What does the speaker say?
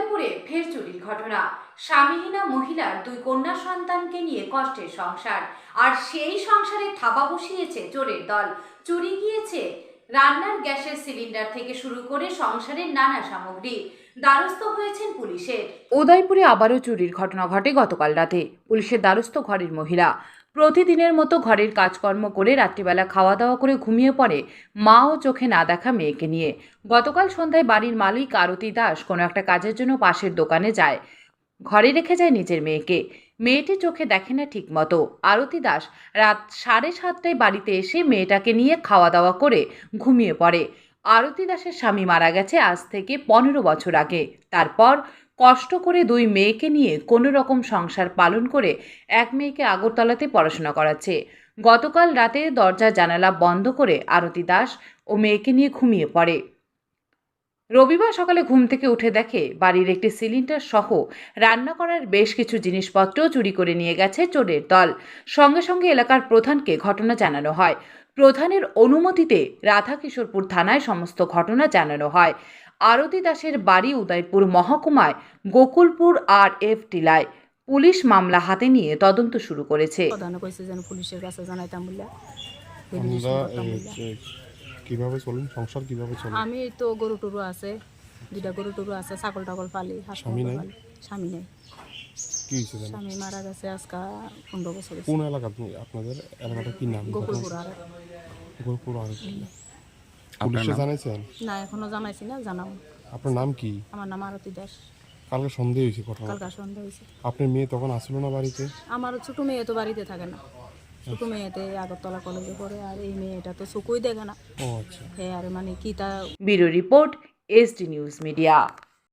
উদয়পুরে ফের চুরির ঘটনা। স্বামীহীনা মহিলার 2 কন্যা সন্তানকে নিয়ে কষ্টের সংসার, আর সেই সংসারে থাবা বসিয়েছে চোরের দল। চুরি গিয়েছে রান্নার গ্যাসের সিলিন্ডার থেকে শুরু করে সংসারের নানা সামগ্রী। দ্বারস্থ হয়েছেন পুলিশের। উদয়পুরে আবারও চুরির ঘটনা ঘটে গতকাল রাতে। পুলিশের দ্বারস্থ ঘরের মহিলা। প্রতিদিনের মতো ঘরের কাজকর্ম করে রাত্রিবেলা খাওয়া দাওয়া করে ঘুমিয়ে পড়ে মা ও চোখে না দেখা মেয়েকে নিয়ে। গতকাল সন্ধ্যায় বাড়ির মালিক আরতি দাস কোনো একটা কাজের জন্য পাশের দোকানে যায়। ঘরে রেখে যায় নিজের মেয়েকে। মেয়েটি চোখে দেখে না ঠিক মতো। আরতি দাস রাত 7:30টায় বাড়িতে এসে মেয়েটাকে নিয়ে খাওয়া দাওয়া করে ঘুমিয়ে পড়ে। আরতি দাসের স্বামী মারা গেছে আজ থেকে 15 বছর আগে। তারপর কষ্ট করে 2 মেয়েকে নিয়ে কোনো রকম সংসার পালন করে এক মেয়েকে আগরতলাতে পড়াশোনা করাচ্ছে। গতকাল রাতে দরজা জানালা বন্ধ করে আরতি দাস ও মেয়েকে নিয়ে ঘুমিয়ে পড়ে। রবিবার সকালে ঘুম থেকে উঠে দেখে বাড়ির একটি সিলিন্ডার সহ রান্না করার বেশ কিছু জিনিসপত্র চুরি করে নিয়ে গেছে চোরের দল। সঙ্গে সঙ্গে এলাকার প্রধানকে ঘটনা জানানো হয়। প্রধানের অনুমতিতে রাধাকিশোরপুর থানায় সমস্ত ঘটনা জানানো হয়। আরতি দাসের বাড়ি উদয়পুর মহকুমায় গোকুলপুর RF টিলায়। পুলিশ মামলা হাতে নিয়ে তদন্ত শুরু করেছে। পুলিশের কাছে জানাইতাম বলে কিভাবে চলেন, সংসার কিভাবে চলে? আমি তো গরু টরু আছে, 2টা গরু টরু আছে, ছাগল টাগল পালি। স্বামী নাই? স্বামী নেই, কি হয়েছে জানেন? স্বামী মারা গেছে আজকে 15 বছর হয়েছে। কোন এলাকা? আপনাদের এলাকাটা কি নাম? গোকুলপুর। আর গোকুলপুর আর পুলিশে জানাইছেন? না, এখনো জানাইছি না, জানাবো। আপনার নাম কি? আমার নাম আরতি দাস। কালকে সন্ধ্যা হয়েছে ঘটনা? কালকে সন্ধ্যা হয়েছে। আপনার মেয়ে তখন আসলো না বাড়িতে? আমার ছোট মেয়ে তো বাড়িতে থাকে না, ছোট মেয়েতে আগরতলা কলেজে পড়ে, আর এই মেয়েটা তো চোখই দেখে না। ও আচ্ছা। হ্যাঁ, আর মানে কি তা। Bureau report, SD news media.